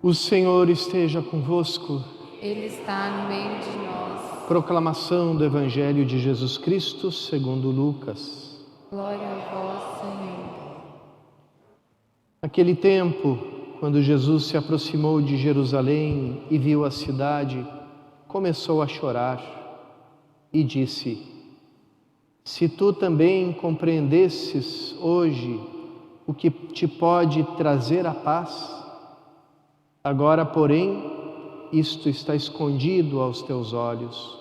O Senhor esteja convosco. Ele está no meio de nós. Proclamação do Evangelho de Jesus Cristo segundo Lucas. Glória a vós, Senhor. Naquele tempo, quando Jesus se aproximou de Jerusalém e viu a cidade, começou a chorar e disse: Se tu também compreendesses hoje o que te pode trazer a paz, agora, porém, isto está escondido aos teus olhos.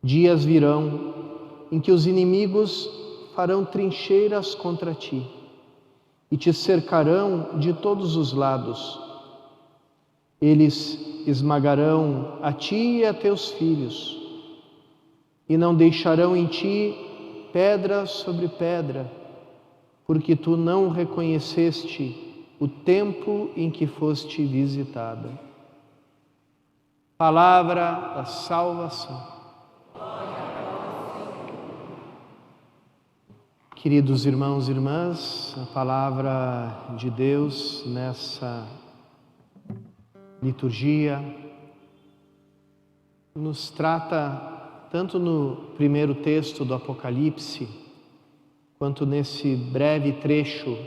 Dias virão em que os inimigos farão trincheiras contra ti e te cercarão de todos os lados. Eles esmagarão a ti e a teus filhos e não deixarão em ti pedra sobre pedra, porque tu não reconheceste o tempo em que foste visitada. Palavra da salvação. Queridos irmãos e irmãs, a palavra de Deus nessa liturgia nos trata tanto no primeiro texto do Apocalipse, quanto nesse breve trecho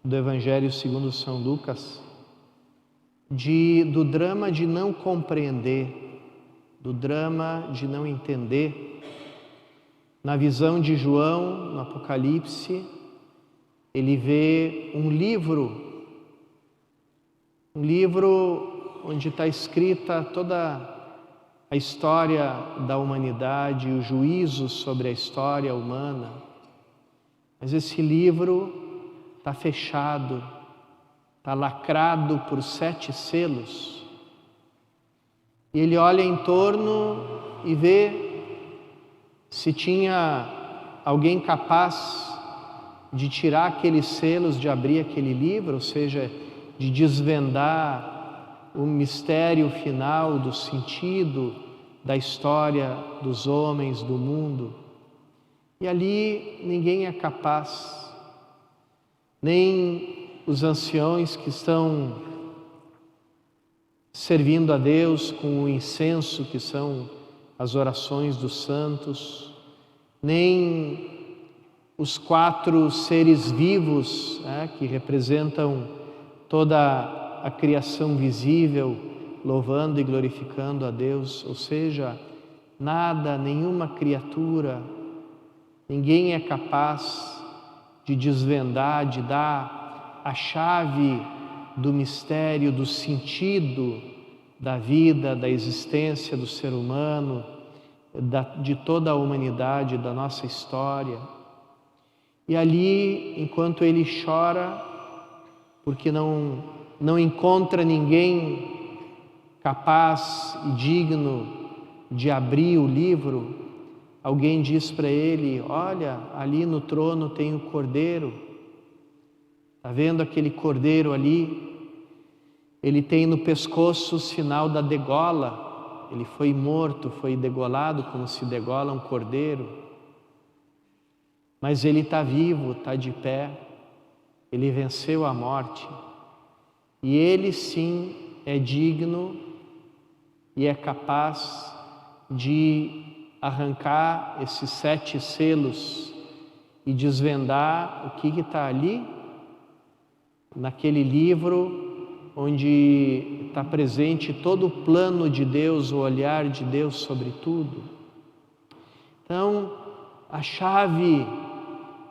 do Evangelho segundo São Lucas, do drama de não compreender, do drama de não entender. Na visão de João, no Apocalipse, ele vê um livro onde está escrita toda a história da humanidade, o juízo sobre a história humana. Mas esse livro está fechado, está lacrado por 7 selos. E ele olha em torno e vê se tinha alguém capaz de tirar aqueles selos, de abrir aquele livro, ou seja, de desvendar o mistério final do sentido da história dos homens, do mundo. E ali ninguém é capaz, nem os anciões que estão servindo a Deus com o incenso, que são as orações dos santos, nem os 4 seres vivos, que representam toda a criação visível, louvando e glorificando a Deus, ou seja, nada, nenhuma criatura, ninguém é capaz de desvendar, de dar a chave do mistério, do sentido da vida, da existência do ser humano, de toda a humanidade, da nossa história. E ali, enquanto ele chora, porque não encontra ninguém capaz e digno de abrir o livro, alguém diz para ele: olha, ali no trono tem o cordeiro. Está vendo aquele cordeiro ali? Ele tem no pescoço o sinal da degola. Ele foi morto, foi degolado como se degola um cordeiro. Mas ele está vivo, está de pé. Ele venceu a morte. E ele sim é digno e é capaz de arrancar esses 7 selos e desvendar o que está ali, naquele livro onde está presente todo o plano de Deus, o olhar de Deus sobre tudo. Então, a chave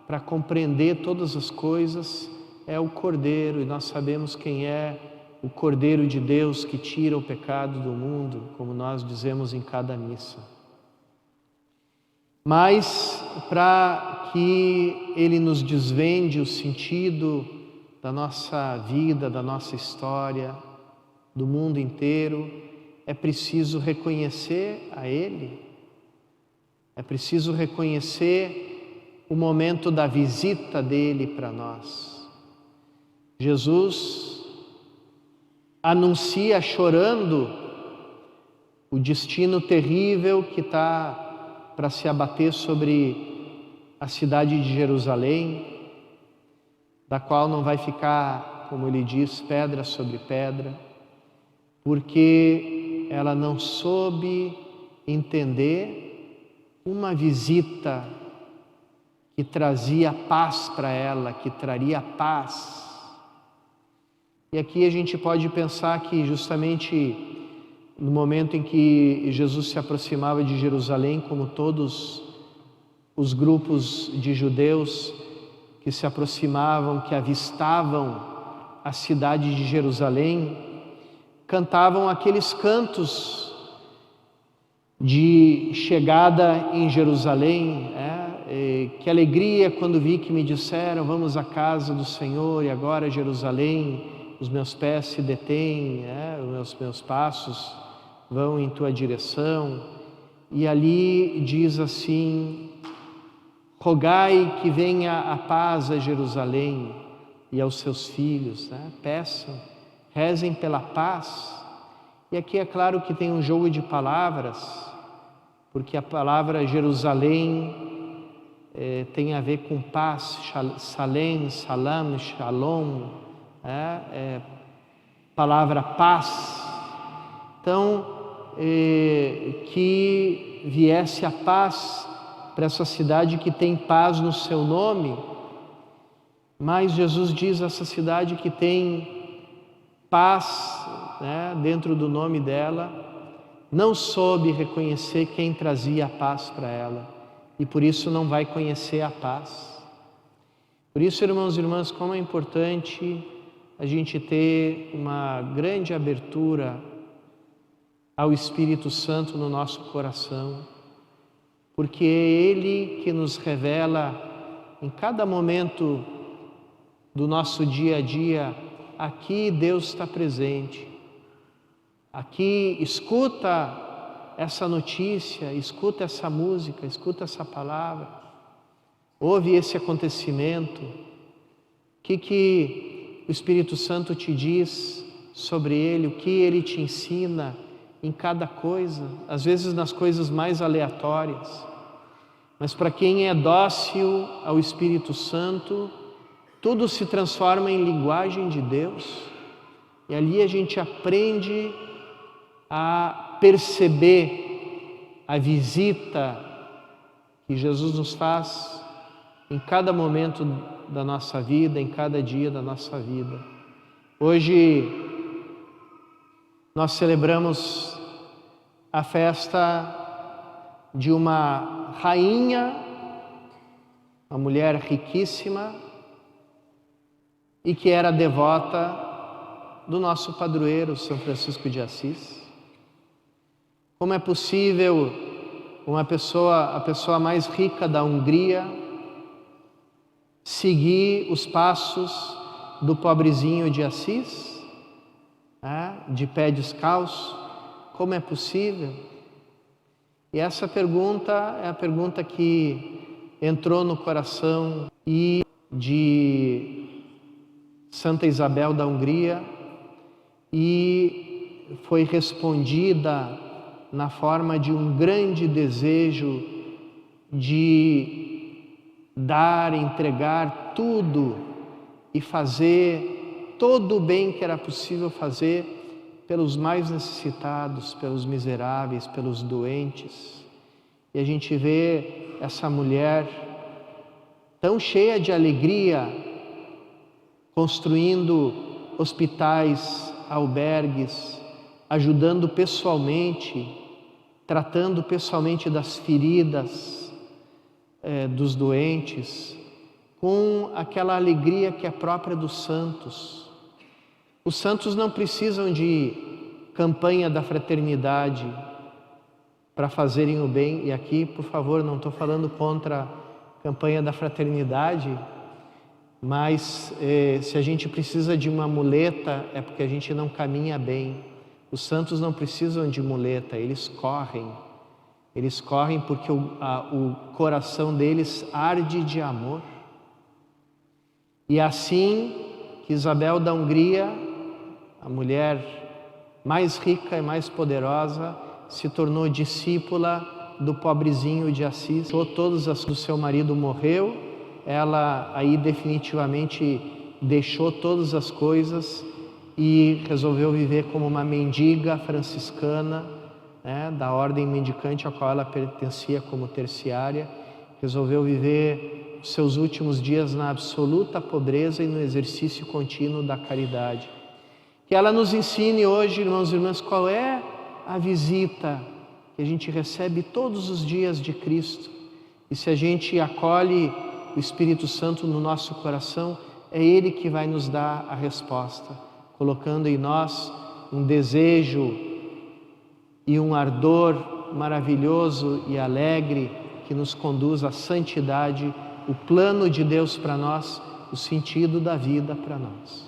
para compreender todas as coisas é o Cordeiro, e nós sabemos quem é o Cordeiro de Deus que tira o pecado do mundo, como nós dizemos em cada missa. Mas, para que Ele nos desvende o sentido da nossa vida, da nossa história, do mundo inteiro, é preciso reconhecer a Ele, é preciso reconhecer o momento da visita dEle para nós. Jesus anuncia chorando o destino terrível que está para se abater sobre a cidade de Jerusalém, da qual não vai ficar como ele diz, pedra sobre pedra, porque ela não soube entender uma visita que trazia paz para ela, que traria paz. E aqui a gente pode pensar que justamente no momento em que Jesus se aproximava de Jerusalém, como todos os grupos de judeus que se aproximavam, que avistavam a cidade de Jerusalém, cantavam aqueles cantos de chegada em Jerusalém, que alegria quando vi que me disseram, vamos à casa do Senhor, e agora Jerusalém, os meus pés se detêm, os meus passos vão em tua direção. E ali diz assim, rogai que venha a paz a Jerusalém e aos seus filhos, peçam, rezem pela paz. E aqui é claro que tem um jogo de palavras, porque a palavra Jerusalém tem a ver com paz, Salem, Salam, Shalom, palavra paz. Então, que viesse a paz para essa cidade que tem paz no seu nome, mas Jesus diz essa cidade que tem paz dentro do nome dela, não soube reconhecer quem trazia a paz para ela, e por isso não vai conhecer a paz. Por isso, irmãos e irmãs, como é importante a gente ter uma grande abertura ao Espírito Santo no nosso coração, porque é Ele que nos revela em cada momento do nosso dia a dia, aqui Deus está presente, aqui escuta essa notícia, escuta essa música, escuta essa palavra, ouve esse acontecimento, o que o Espírito Santo te diz sobre ele, o que ele te ensina em cada coisa, às vezes nas coisas mais aleatórias, mas para quem é dócil ao Espírito Santo, tudo se transforma em linguagem de Deus, e ali a gente aprende a perceber a visita que Jesus nos faz em cada momento da nossa vida, em cada dia da nossa vida. Hoje nós celebramos a festa de uma rainha, uma mulher riquíssima e que era devota do nosso padroeiro São Francisco de Assis. Como é possível a pessoa mais rica da Hungria, seguir os passos do pobrezinho de Assis, de pé descalço? Como é possível? E essa pergunta é a pergunta que entrou no coração de Santa Isabel da Hungria e foi respondida na forma de um grande desejo de dar, entregar tudo e fazer todo o bem que era possível fazer pelos mais necessitados, pelos miseráveis, pelos doentes. E a gente vê essa mulher tão cheia de alegria, construindo hospitais, albergues, ajudando pessoalmente, tratando pessoalmente das feridas dos doentes, com aquela alegria que é própria dos santos. Os santos não precisam de campanha da fraternidade para fazerem o bem, e aqui, por favor, não estou falando contra a campanha da fraternidade, mas se a gente precisa de uma muleta é porque a gente não caminha bem. Os santos não precisam de muleta, eles correm porque o coração deles arde de amor. E assim que Isabel da Hungria, a mulher mais rica e mais poderosa, se tornou discípula do pobrezinho de Assis. Todos do seu marido morreu, ela aí definitivamente deixou todas as coisas e resolveu viver como uma mendiga franciscana, né, da ordem mendicante a qual ela pertencia como terciária. Resolveu viver os seus últimos dias na absoluta pobreza e no exercício contínuo da caridade. Que ela nos ensine hoje, irmãos e irmãs, qual é a visita que a gente recebe todos os dias de Cristo. E se a gente acolhe o Espírito Santo no nosso coração, é Ele que vai nos dar a resposta, colocando em nós um desejo e um ardor maravilhoso e alegre que nos conduz à santidade, o plano de Deus para nós, o sentido da vida para nós.